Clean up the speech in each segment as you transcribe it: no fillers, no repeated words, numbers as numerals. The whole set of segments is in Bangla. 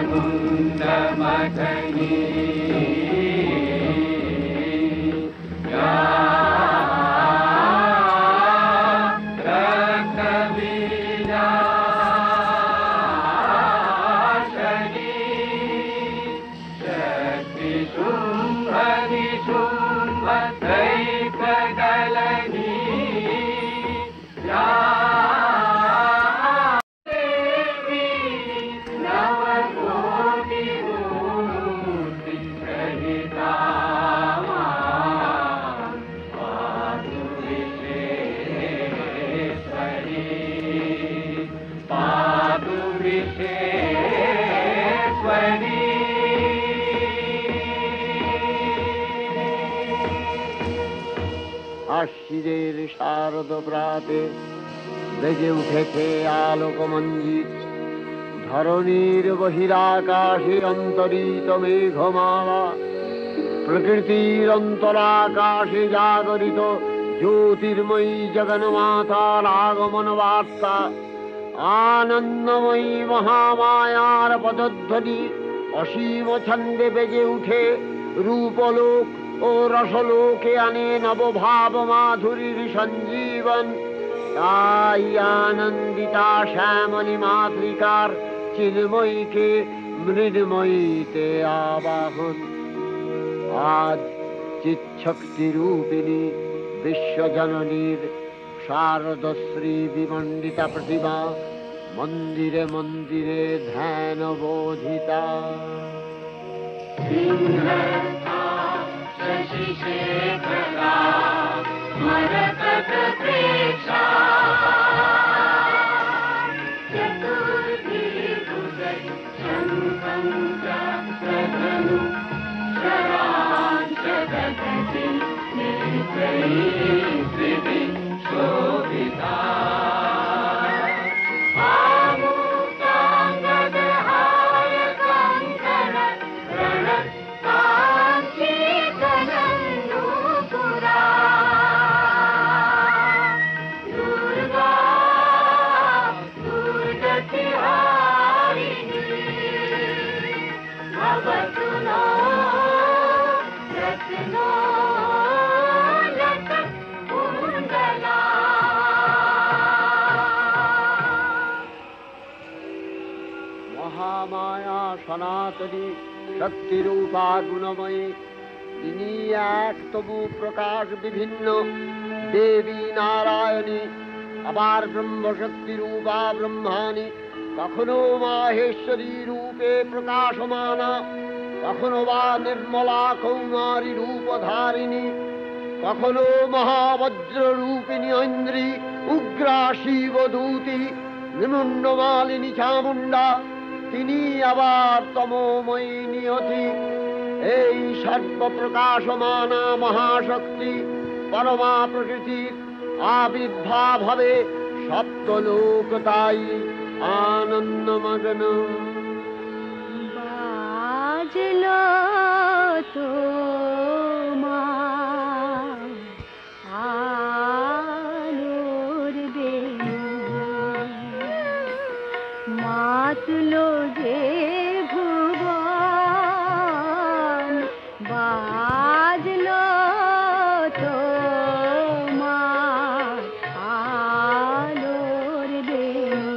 मुंड मदनी আশ্বিরের শারদ প্রাতে বেজে উঠেছে আলোকমঞ্জিত, ধরণীর বহিরাকাশে অন্তরিত মেঘমালা, প্রকৃতির অন্তরাকাশে জাগরিত জ্যোতির্ময়ী জগন্মাতার আগমন বার্তা, আনন্দময়ী মহামায়ার পদধ্বনি অসীম ছন্দে বেজে উঠে রূপলোক ও রসলোকে আনে নবভাব মাধুরীর সঞ্জীবন। তাই আনন্দিতা শ্যামলী মাতৃকার চিন্ময়ীকে মৃন্ময়ীতে আবাহন। আজ চিৎশক্তি রূপিণী বিশ্বজননীর শারদশ্রী বিমণ্ডিতা প্রতিমা মন্দিরে মন্দিরে ধ্যান বোধিতা। মহামায়া সনাতনী শক্তিরূপা গুণময়ী, তিনি এক তবু প্রকাশ বিভিন্ন দেবী নারায়ণী, আবার ব্রহ্মশক্তি রূপা ব্রহ্মাণী, কখনো মাহেশ্বরী রূপে প্রকাশমানা, কখনো বা নির্মলা কৌমারী রূপধারিণী, কখনো মহাবজ্র রূপিণী ঐন্দ্রী, উগ্রা শিবদূতি, নিমুন্ডমালিনী চামুণ্ডা, তিনি আবার তমোময়ী নিয়তি। এই সর্বপ্রকাশমানা মহাশক্তি পরমা প্রকৃতির আবির্ভাব হবে সপ্তলোক, তাই আনন্দমগ্ন। বাজলো তো মাতলো যে ভুবন, বাজলো তো আলোর বেণু,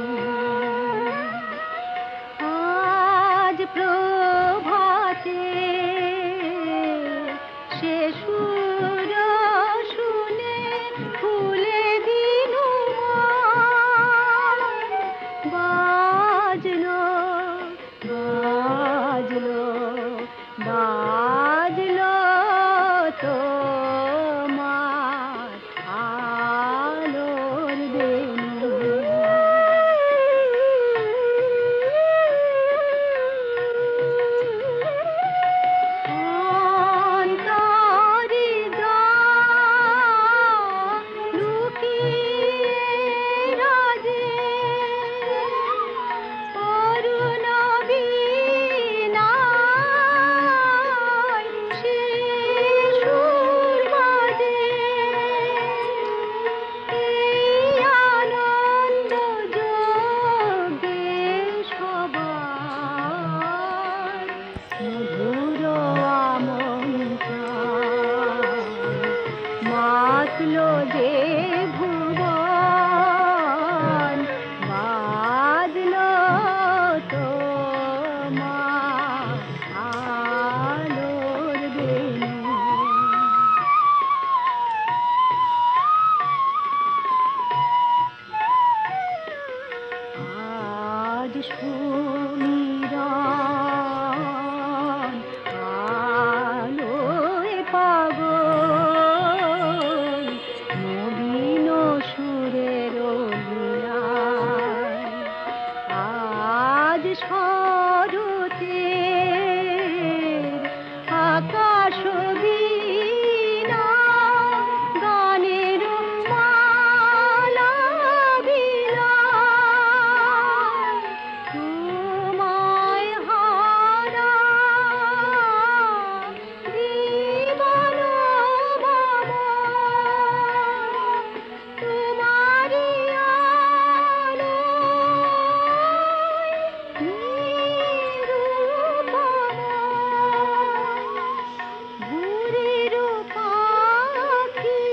যে ভুবন বাজলো তোমার আলোর বেণু। আজ সুমিরন আলোয় পাগল নবীন সুরের লীলায়। আজ শরতের আকাশ বীণা গানের মালা বিলায়। তোমায় হারা জীবন মম তোমারি আলোয় নিরূপম। ভোরের পাখি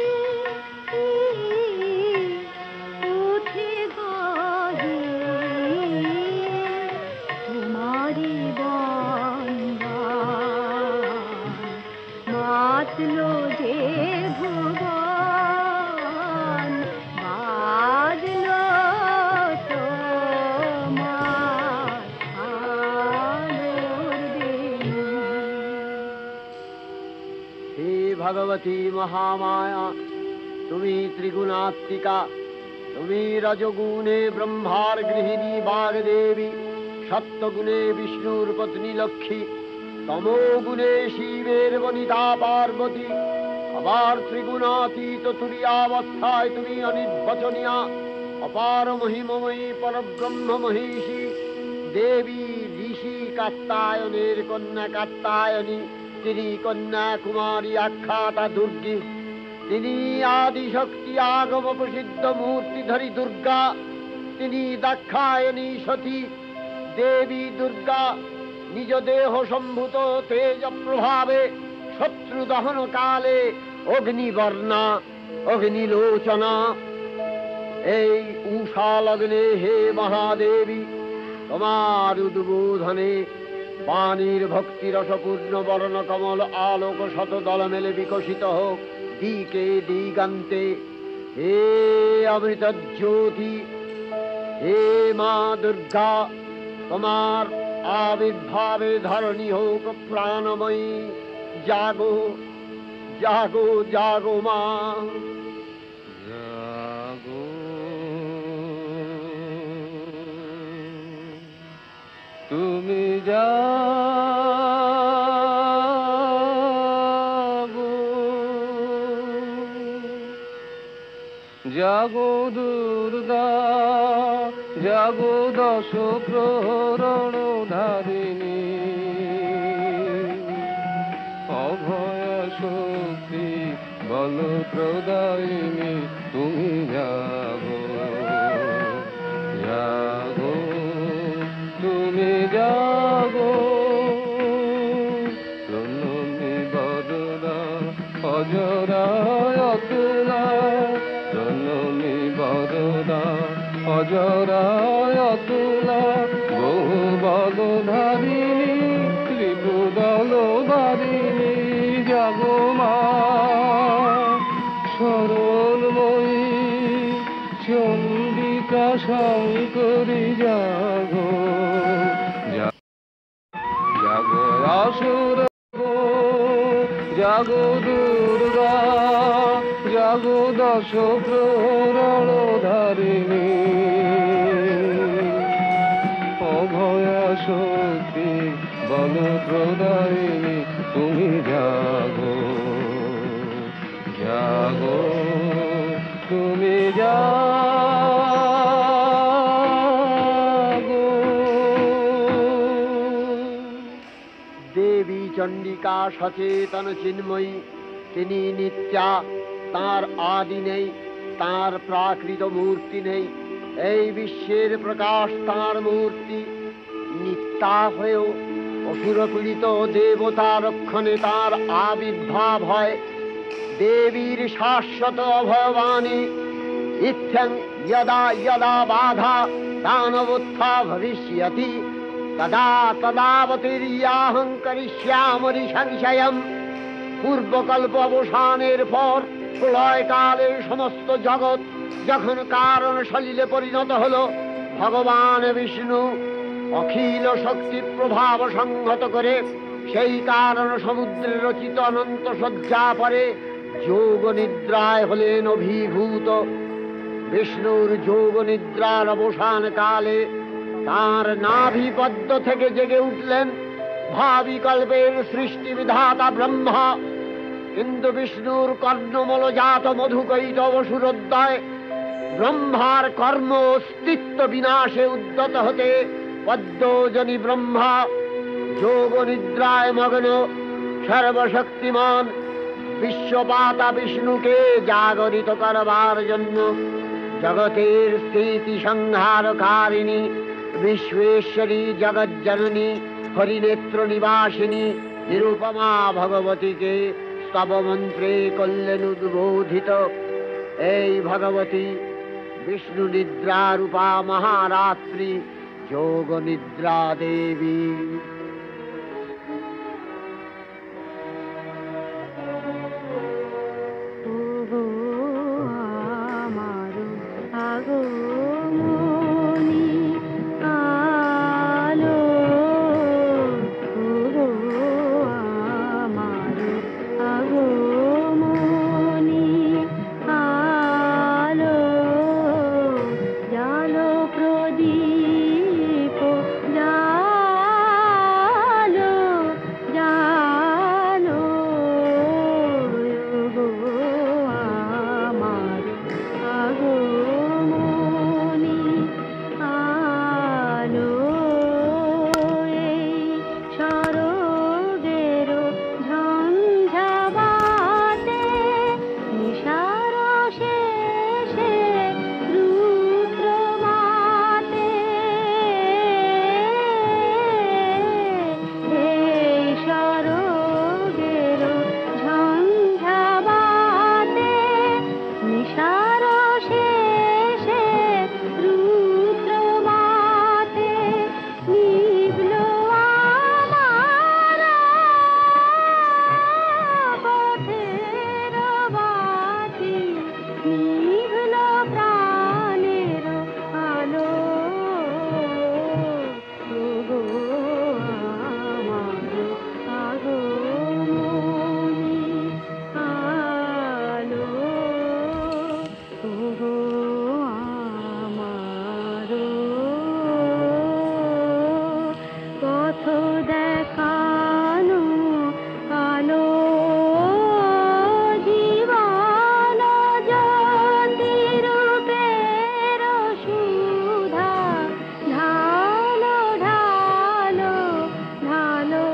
উঠে গাহে তোমারি বন্দন মাতলো যে ভুবন বাজলো তোমার আলোর বেণু। হে ভগবতী মহামায়া, তুমি ত্রিগুণাত্মিকা। তুমি রজগুণে ব্রহ্মার গৃহিণী বাগদেবী, সত্যগুণে বিষ্ণুর পত্নী লক্ষ্মী, তমোগুণে শিবের বনিতা পার্বতী। আবার ত্রিগুণাতীত তুরীয়াবস্থায় তুমি অনির্বচনীয়া, অপার মহিমময়ী পরব্রহ্ম মহিষী দেবী ঋষি কাত্তায়নের কন্যা কাত্তায়নী। তিনি কন্যা কুমারী আখ্যাতা দুর্গী। তিনি আদিশক্তি আগম প্রসিদ্ধ মূর্তিধরী দুর্গা। তিনি দাক্ষায়ণী সতী দেবী দুর্গা। নিজ দেহ সম্ভূত তেজ প্রভাবে শত্রু দহন কালে অগ্নিবর্ণা অগ্নিলোচনা। এই উষা লগ্নে হে মহাদেবী, তোমার উদ্বোধনে বাণীর ভক্তিরসপূর্ণ বর্ণ কমল আলোক শত দল মেলে বিকশিত হোক দিকে দিগান্তে। হে অমৃত জ্যোতি, হে মা দুর্গা, তোমার আবির্ভাবে ধরণী হোক প্রাণময়ী। জাগো জাগো জাগো মা, জাগো তুমি জাগো, জাগো দুর্গা, জাগো দশ প্রহরণ ধারিণী। অভয় শক্তি বল প্রদায়িনী, তুমি জাগো জাগো তুমি জাগো। প্রণমী বদনা অজরায় অতুলা, প্রণমী বদনা অজরায় অতুলা। বহু বল ধারিণী ত্রিপুদল বারিণী, জাগো মা সরলময়ী চন্ডিকা শঙ্করী। জাগো জাগো আসুর, জাগো দুর্গা, জাগো দশ প্রহরণ ধারিণী। অভয়া শক্তি বল প্রদায়িনী, তুমি জাগো জাগো তুমি জাগো। দেবী চণ্ডিকা সচেতন চিন্ময়ী। তিনি নিত্যা, তার আদি নেই, তার প্রাকৃত মূর্তি নেই। এই বিশ্বের প্রকাশ তার মূর্তি। নিত্যা হয়েও অসুরপীড়িত দেবতা রক্ষণে তার আবির্ভাব হয়। দেবীর শাশ্বত অভয়বাণী ইত্যং যদা যদা বাধা দানবোত্থা ভবিষ্যতি তদা তদাবতীর্যাহং করিষ্যামি সংশয়ম। পূর্বকল্প অবসানের পর প্রলয়কালে সমস্ত জগৎ যখন কারণ সলিলে পরিণত হলো, ভগবান বিষ্ণু অখিল শক্তি প্রভাব সংহত করে সেই কারণ সমুদ্রে রচিত অনন্ত শয্যা পরে যোগ নিদ্রায় হলেন অভিভূত। বিষ্ণুর যোগ নিদ্রার অবসান কালে তাঁর নাভিপদ্ম থেকে জেগে উঠলেন ভাবি কল্পের সৃষ্টি বিধাতা ব্রহ্মা। কিন্তু বিষ্ণুর কর্ণমলজাত মধুকৈটব সুরোদ্দয় ব্রহ্মার কর্ম অস্তিত্ব বিনাশে উদ্যত হতে পদ্মজনী ব্রহ্মা যোগ নিদ্রায় মগ্ন সর্বশক্তিমান বিশ্বপাতা বিষ্ণুকে জাগরিত করবার জন্য জগতের স্থিতি সংহারকারিণী বিশ্বেশ্বরী জগজ্জননী হরিনেত্র নিবাসিনী নিরুপমা ভগবতীকে স্তব মন্ত্রে করলেন উদ্বোধিত। এই ভগবতী বিষ্ণু নিদ্রা রূপা মহারাত্রি যোগ নিদ্রা দেবী। ওগো আমার আগমনী আলো, ওগো আমার আগমনী আলো, জালো প্রদীপ জালো জালো, ওগো আমার আগমনী আলো। এই সরোগের ঝঞ্ঝাবাতে নিশার শেষে রুদ্র মাতে, এই সরোগের ঝঞ্ঝাবাতে নিশার শেষে রুদ্র মাতে নিভল আমার পথের বাতি, নিভল প্রাণের আলো, ওগো আমার আগমনী আলো, ওগো আমার পথ দেখানো আলো, জীবন জ্যোতি রূপের সুধা ঢালো ঢালো ঢালো,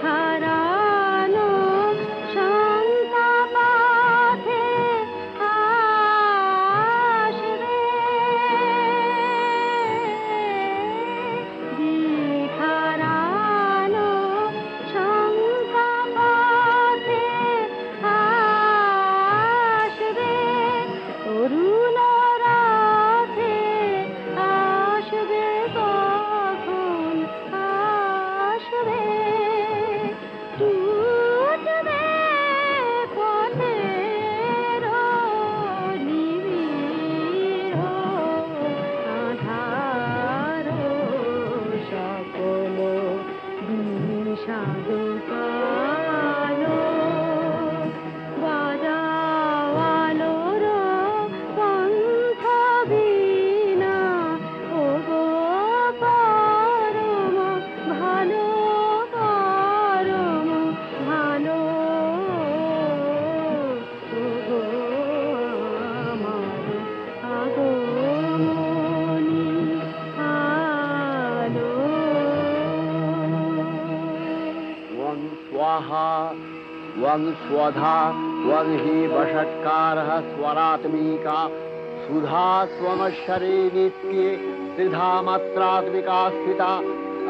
দিখারানো সন্তাপথে আসবে, দিখারানো সন্তাপথে আসবে, অরুণ রাতে আসবে, কখন আসবে, টুটবে পথের নিবিড় আধার, সকল বিষাদ কালো, বাজাও আলোর পন্থ বীণা, ওগো পরম ভালো পরম ভালো, ওগো আমার আগমনী আলো। ওং স্বাহা ওং স্বধা ওং হি বষৎকারः স্বরাত্মিকা সুধা স্বমশ্বরে নিত্যে ত্রিধা মাত্রাত্মিকা স্থিতা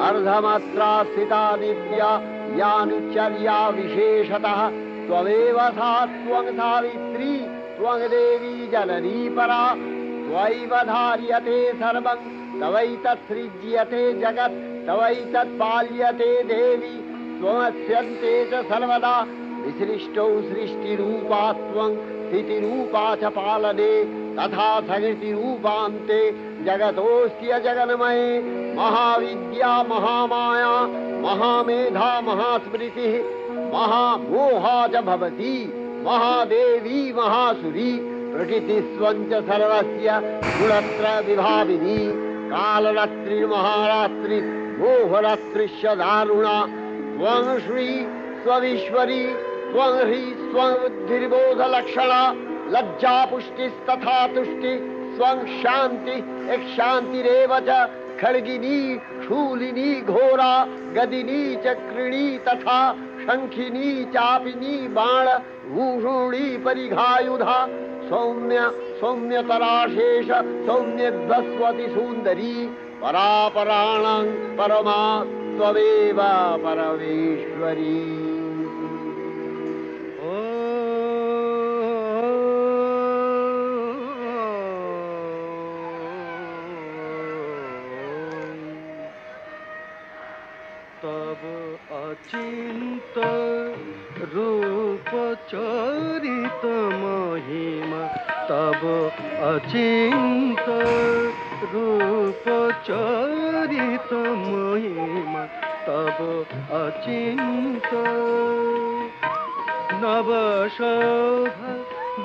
अर्धमात्रा स्थिता नित्या यानुचर्या विशेषतः त्वमेव सा त्वं सावित्री त्वं देवी जननी परा त्वैव धार्यते सर्वं तवैतत्सृज्यते जगत् तवैतत्पाल्यते देवी त्वमस्यन्ते च सर्वदा विसृष्टौ सृष्टिरूपा त्वं स्थितिरूपा च पालने तथा सकृतिरूपान्ते जगतोऽस्य जगन्मये महाविद्या महामाया महामेधा महास्मृतिः महामोहा च भवति महादेवी महासुरी प्रकृतिस्त्वं च सर्वस्य गुणत्रय विभाविनी कालरात्रिर्महारात्रि मोहरात्रिश्च दारुणा त्वं श्री स्वमीश्वरी त्वं ह्री स्वं बुद्धिर्बोधलक्षणा लज्जा पुष्टिस्तथा तुष्टि स्वं शान्ति एक शान्तिरेव च खड्गिनी शूलिनी घोरा गदिनी चक्रिणी तथा शंखिनी चापिनी बाण भूषुणी परिघायुधा सौम्य सौम्यतराशेष सौम्यभस्वती सुन्दरी परापराणां परमा त्वमेव परमेश्वरी। तब अचिंत रूप चरित महिमा तब अचिंत रूप चरित महिमा तब अचिंत नव शोभा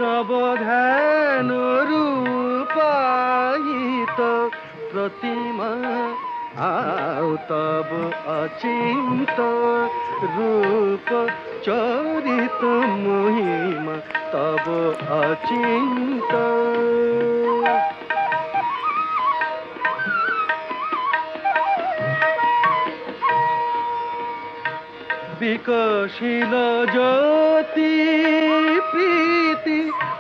नव ध्यान रूपायित प्रतिमा आओ तब अचिंत रूप चरित महिमा तब अचिंत विकसिल ज्योति प्रीति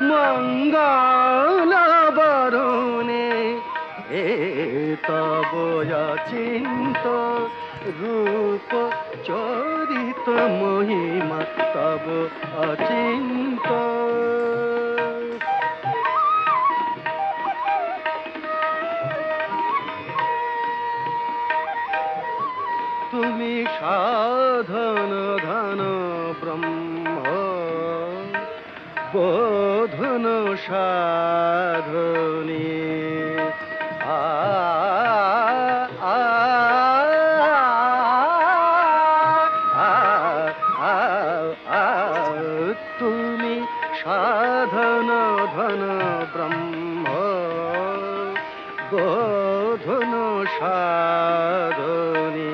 मंगल बरुणे तब अचिंत रूप चरित महिमा तब अचिंत तुमी साधन धन ब्रह्म बोधन साधनी तुमी साधन धन ब्रह्म बोधन साधनी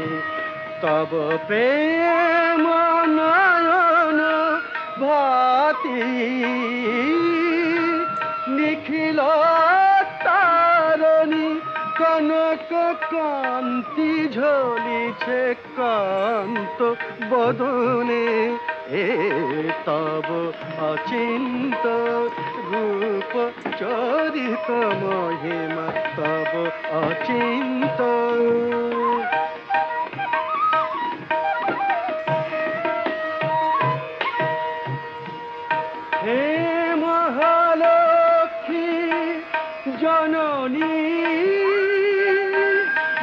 तब प्रेम नयन भाति निखिल तारणी कनक कांति झलिছে कांत बदने तब अचिंत रूप चरित महिमा तब अचिंत हे महालक्ष्मी जननी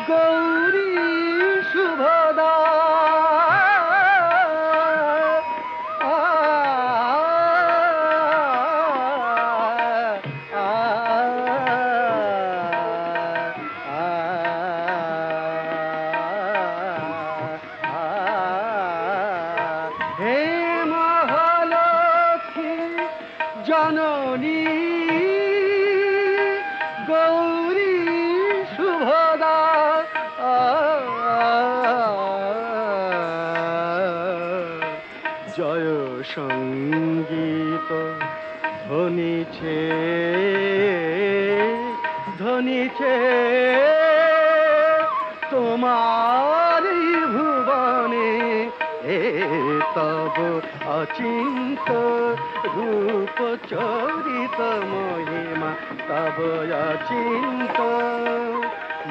गौरी शुभदा हे महालक्ष्मी जननी गौरी शुभदा जय संगीत ধ্বনিছে ধ্বনিছে তোমার ভুবনে तब अचिंत रूप चरित महिमा तब अचिंत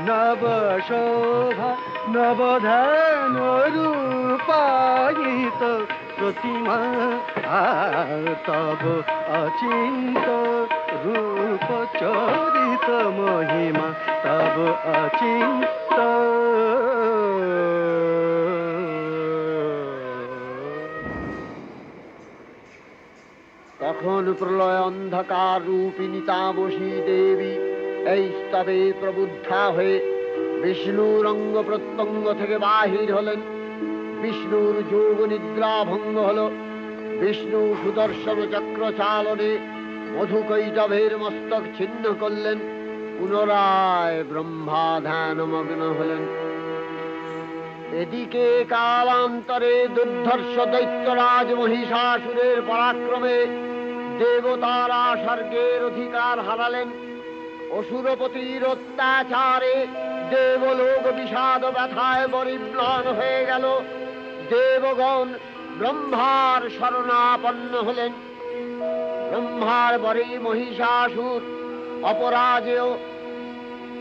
নব শোভা নবধান রূপায়িত প্রতিমা তব অচিন্ত রূপ চরিত মহিমা তব অচিন্ত তখন প্রলয় অন্ধকার রূপিণী তামসী দেবী এই স্তবে প্রবুদ্ধা হয়ে বিষ্ণুর অঙ্গ প্রত্যঙ্গ থেকে বাহির হলেন। বিষ্ণুর যোগ নিদ্রা ভঙ্গ হল। বিষ্ণু সুদর্শন চক্র চালনে মধুকৈটভের মস্তক ছিন্ন করলেন। পুনরায় ব্রহ্মা ধ্যানমগ্ন হলেন। এদিকে কালান্তরে দুর্ধর্ষ দৈত্যরাজ মহিষাসুরের পরাক্রমে দেবতারা স্বর্গের অধিকার হারালেন। অসুরপতির অত্যাচারে দেবলোক বিষাদ ব্যথায় পরিম্লান হয়ে গেল। দেবগণ ব্রহ্মার শরণাপন্ন হলেন। ব্রহ্মার পরে মহিষাসুর অপরাজেয়।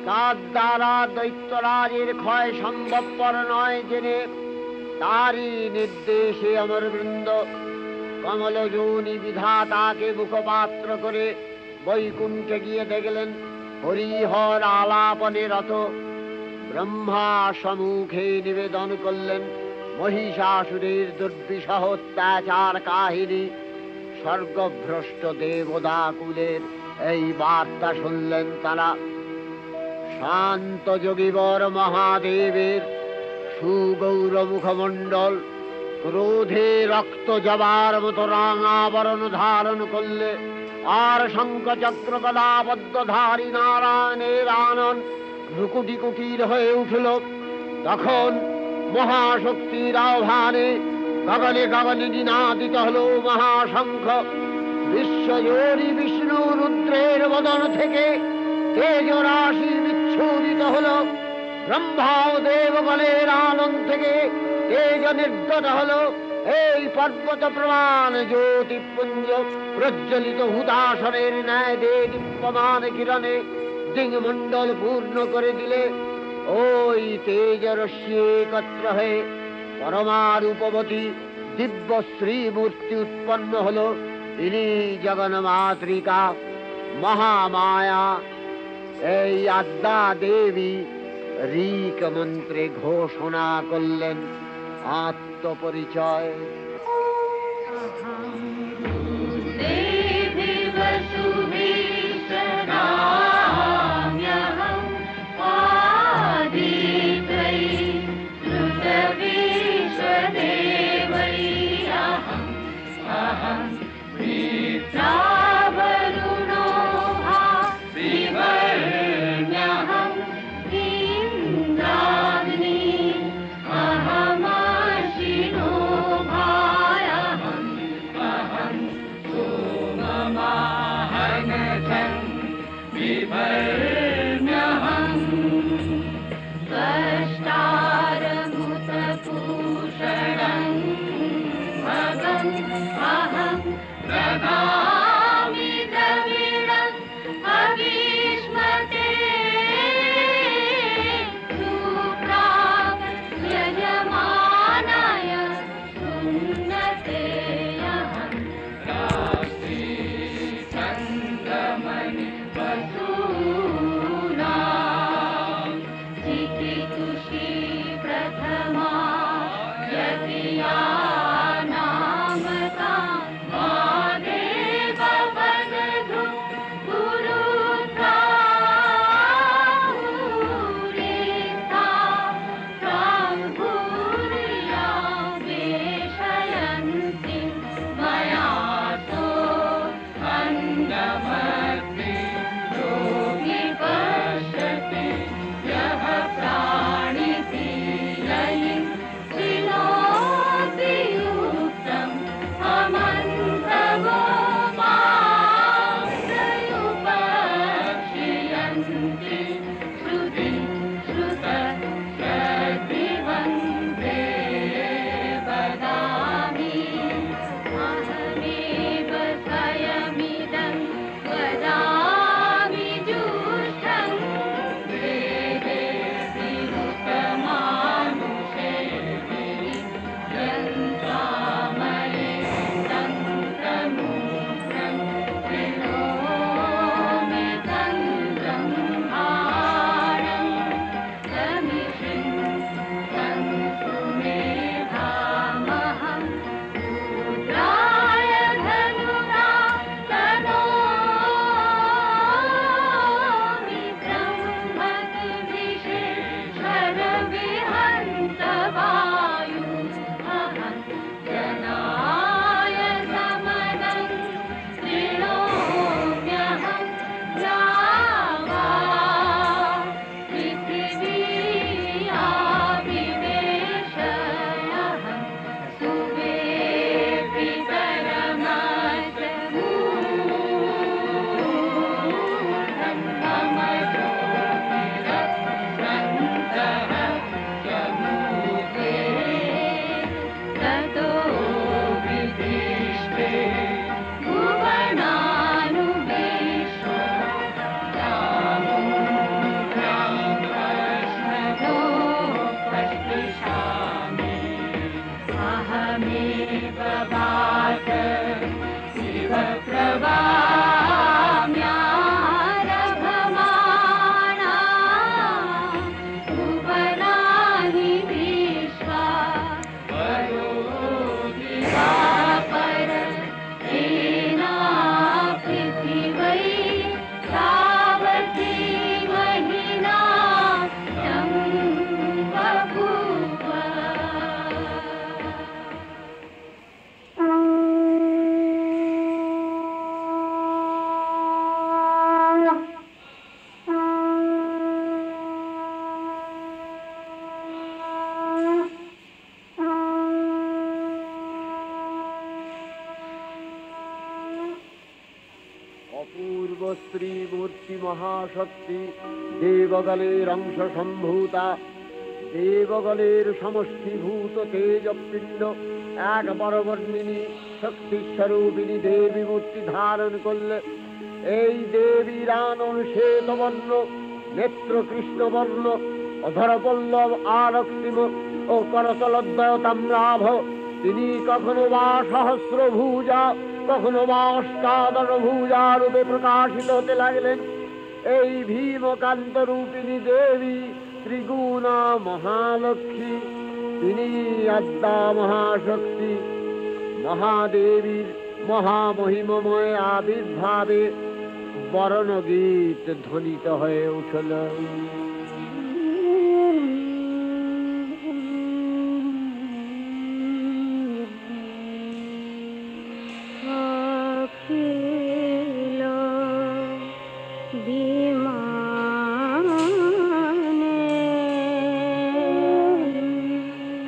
তার দ্বারা দৈত্যরাজের ক্ষয় সম্ভবপর নয় জেনে তারই নির্দেশে অমরবৃন্দ কমলযোনি বিধাতাকে মুখপাত্র করে বৈকুণ্ঠে গিয়ে দেখলেন হরিহর আলাপনে রত। ব্রহ্মা সম্মুখে নিবেদন করলেন মহিষাসুরের দুর্বিষহ অত্যাচার কাহিনী। স্বর্গভ্রষ্ট দেবদাকুলের এই বার্তা শুনলেন তারা। শান্ত যোগীবর মহাদেবের সুগৌর মুখমণ্ডল ক্রোধে রক্ত জবার মতো রাঙাবরণ ধারণ করলে, আর শঙ্খচক্র গদাবদ্ধধারী নারায়ণের আনন ভ্রুকুটি কুটির হয়ে উঠল। তখন মহাশক্তির আহ্বানে গগনে গগনে নিনাদিত হল মহাশঙ্খ। বিশ্বজোরী বিষ্ণু রুদ্রের বদন থেকে তেজ রাশি বিচ্ছুরিত হল। ব্রহ্মা ও দেবগণের আনন্দ থেকে তেজ নির্গত হল। এই পর্বত প্রমাণ জ্যোতিপুঞ্জ প্রজ্বলিত হুদাসনের ন্যায় দীপ্যমান কিরণে দিংমণ্ডল পূর্ণ করে দিলে ওই তেজ রশ্মি একত্র হয়ে পরমারূপবতী দিব্য শ্রীমূর্তি উৎপন্ন হল। ইনি জগন্মাতৃকা মহামায়া। এই আদ্যা দেবী ঋক মন্ত্রে ঘোষণা করলেন আত্মপরিচয়। प्रथमा यतिया नामका অপূর্ব স্ত্রী মূর্তি মহাশক্তি দেবগলের অংশ সম্ভূতা, দেবগলের সমষ্টিভূত তেজপিণ্ড এক বরবর্ণিনী শক্তিস্বরূপিণী দেবী মূর্তি ধারণ করলে এই দেবীর আনন শ্বেতবর্ণ, নেত্র কৃষ্ণবর্ণ, অধরপল্লব আরক্তিম ও করতলদ্বয় তাম্রাভ। তিনি কখনো বা সহস্রভুজা, কখনো বা অষ্টাদশভুজা রূপে প্রকাশিত হতে লাগলেন। এই ভীমকান্ত রূপিণী দেবী ত্রিগুণা মহালক্ষ্মী, তিনি আদ্যা মহাশক্তি। মহাদেবীর মহামহিমময় আবির্ভাবে বরণগীত ধ্বনিত হয়ে উঠল। অখিল বিমানে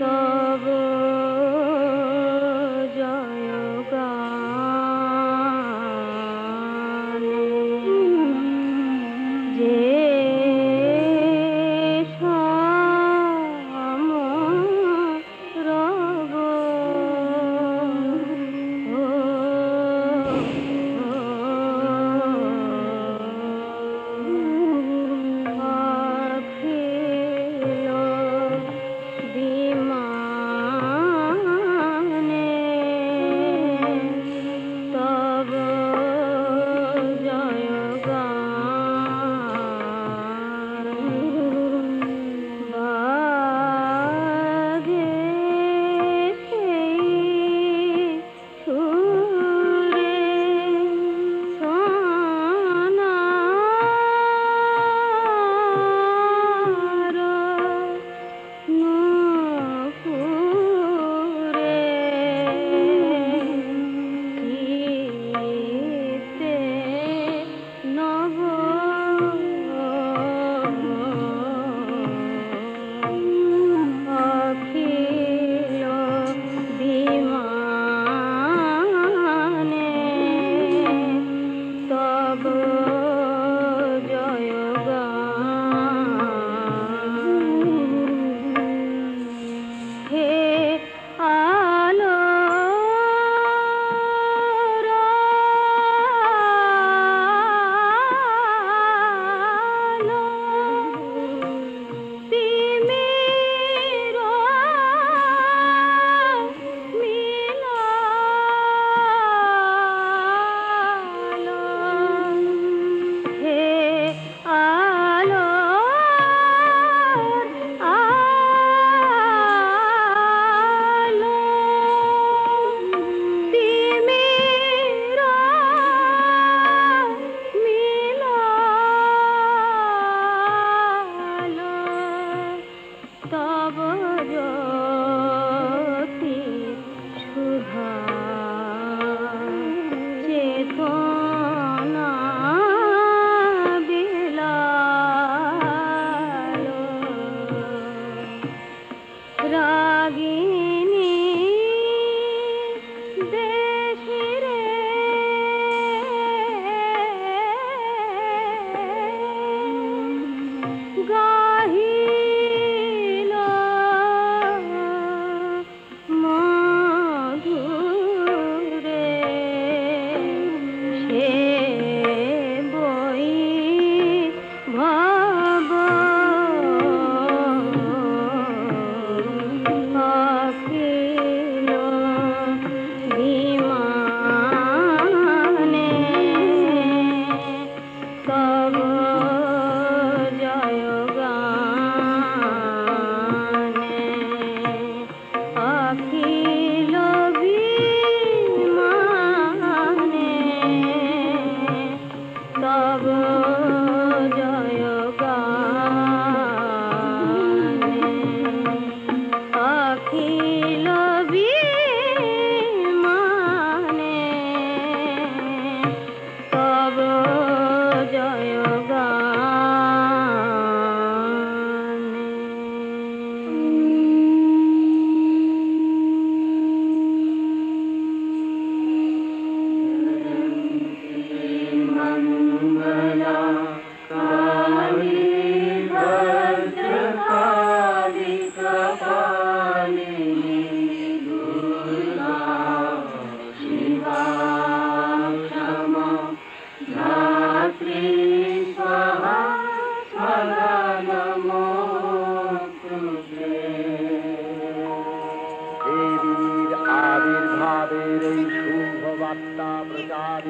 তব জয়গানে যে সমরব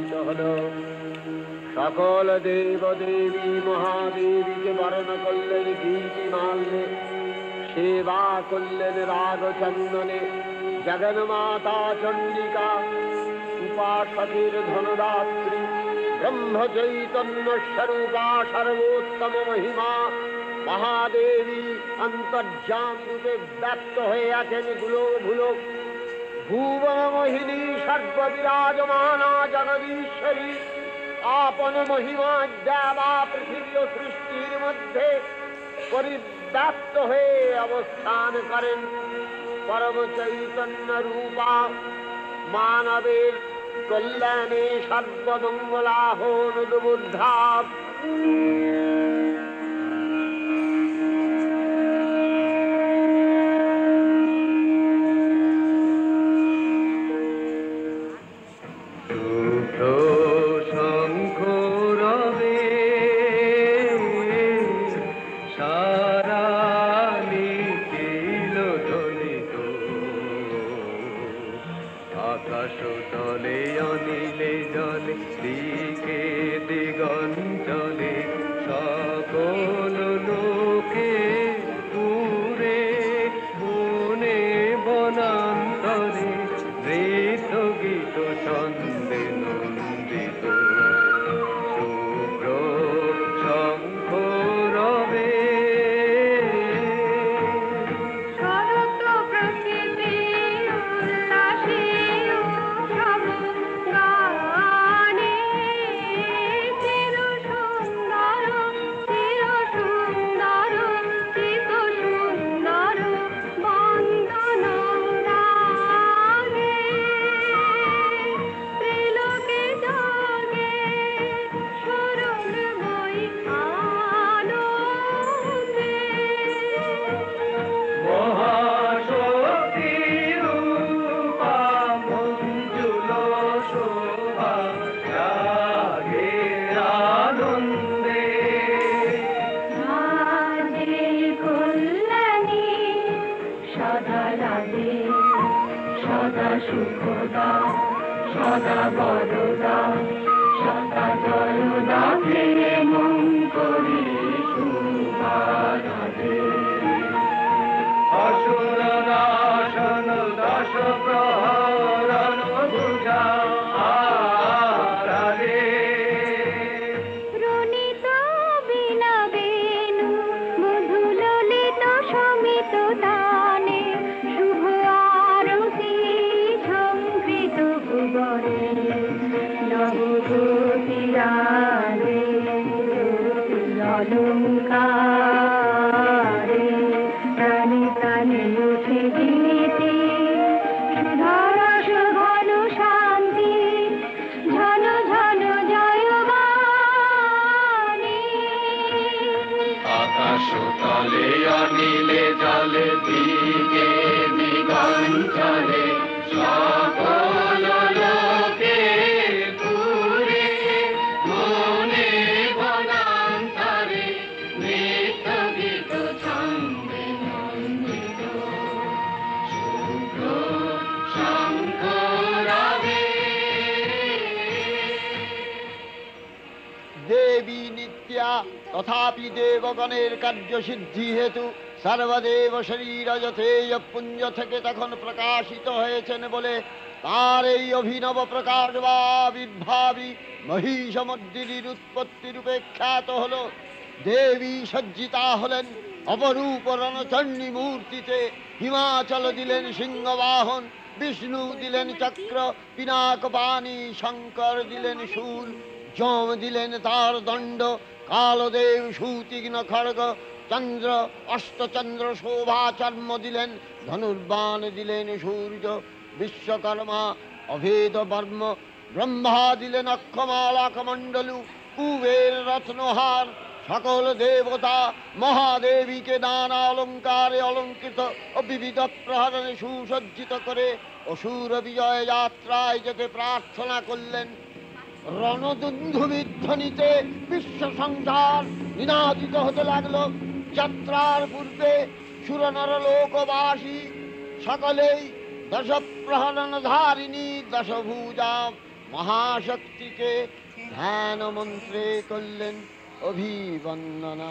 প্রকাশিত হল। সকল দেব দেবী মহাদেবীকে বরণ করলেন গীতি মাল্যে, সেবা করলেন রাগ চন্দনে। জগন্মাতা চণ্ডিকা উপাসকের ধনদাত্রী, ব্রহ্ম চৈতন্য স্বরূপা সর্বোত্তম মহিমা মহাদেবী অন্তর্যামী রূপে ব্যক্ত হয়ে আছেন ভুলোক। ভুবন মোহিনী সর্ববিরাজমানা জগদীশ্বরী আপন মহিমা দেবা পৃথিবী ও সৃষ্টির মধ্যে পরিব্যাপ্ত হয়ে অবস্থান করেন। পরম চৈতন্য রূপা মানবের কল্যাণে সর্বমঙ্গলাহন উদ্বুদ্ধা। আকাশ তলে অনিলে জলে দিকে দিগঞ্চলে সকল লোকে পুরে বনে বনান্তরে নৃত্য গীত ছন্দে নন্দিত শুভ্র শঙ্খ রবে। সুখদা সদা বরদা সদা জয়দা ফিরে মন করি সুভারাধে। অসুর নাশন দশ প্রহরণ বুঝা আরাধে। রণিত বিনা বেণু মধু ললিত সমিত দানে শুভ আরতি সংকৃত ভুবনে নবগোপিরারে অলঙ্কারে প্রাণে প্রাণে উঠে গীতি সুধরস ঘন শান্তি ঝন ঝন জয়বাণী। আকাশ তলে অনিলে জলে দিকে দিগঞ্চলে সকল লোকে পুরে মনে বনান্তরে নৃত্য গীত ছন্দে নন্দিত শুভ্র শঙ্খ রবে। দেবী নিত্যা তথাপি দেবগণের কার্যসিদ্ধি হেতু সর্বদেব শরীর যথেয় পুঞ্জ থেকে তখন প্রকাশিত হয়েছেন বলে তার এই অভিনব প্রকাশ বা আবির্ভাবী মহিষমর্দিনীর উৎপত্তি রূপে খ্যাত হল। দেবী সজ্জিতা হলেন অপরূপ রণচণ্ডী মূর্তিতে। হিমাচল দিলেন সিংহবাহন, বিষ্ণু দিলেন চক্র পিনাক পানি, শঙ্কর দিলেন শূল, যম দিলেন তার দণ্ড, কালদেব সুতীক্ষ্ণ খড়গ, চন্দ্র অষ্টচন্দ্র শোভা চর্ম দিলেন, ধনুর্বাণ দিলেন সূর্য, বিশ্বকর্মা অভেদ বর্ম, ব্রহ্মা দিলেন অক্ষমালা কমণ্ডলু, কুবের রত্নহার। সকল দেবতা মহাদেবীকে নানা অলঙ্কারে অলঙ্কৃত ও বিবিধ প্রহরণে সুসজ্জিত করে অসুর বিজয় যাত্রায় যেতে প্রার্থনা করলেন। রণদুন্ধুবির ধ্বনিতে বিশ্ব সংসার নিনাদিত হতে লাগলো। যাত্রার পূর্বে সুরনর লোকবাসী সকলেই দশ প্রহরণ ধারিণী দশভুজা মহাশক্তিকে ধ্যান মন্ত্রে করলেন অভিবন্দনা।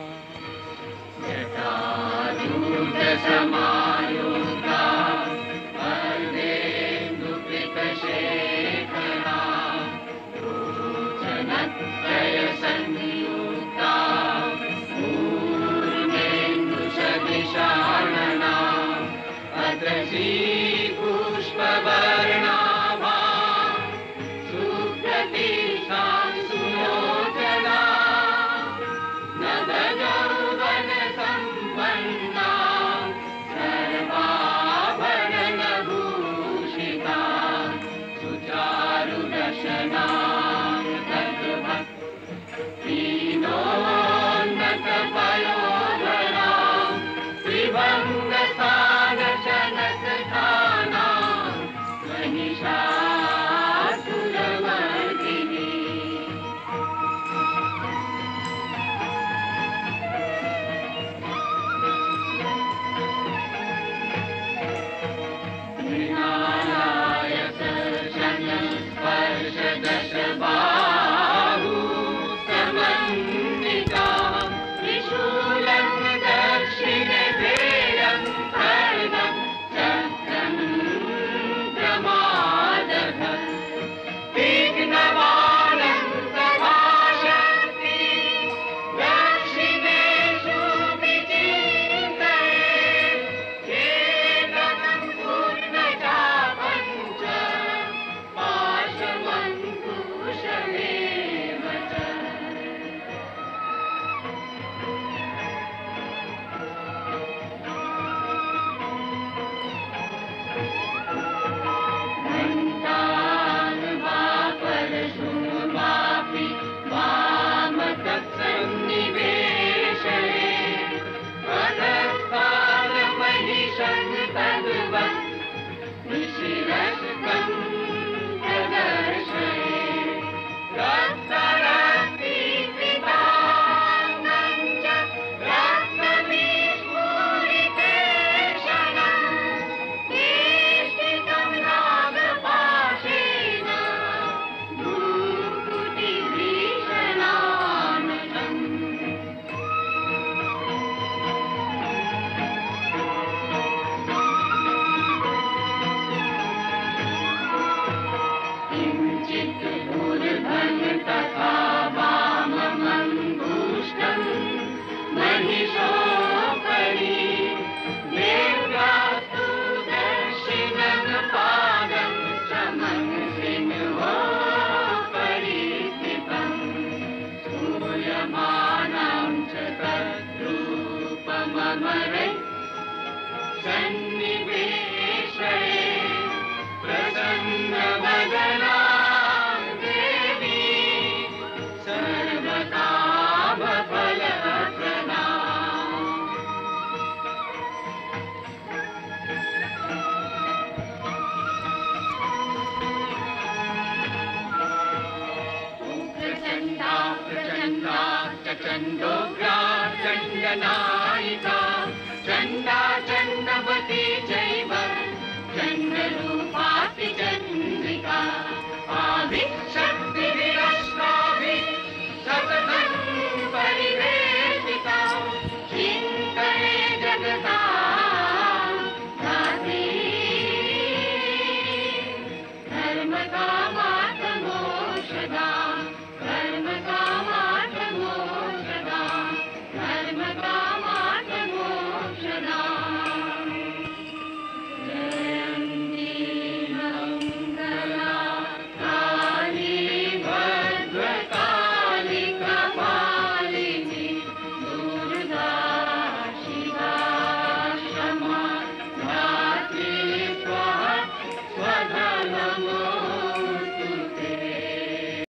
चंडोग्रा चंडनायिका चंडा चंडवती चैव चंडरूपाति चंद्रिका आविर्भूता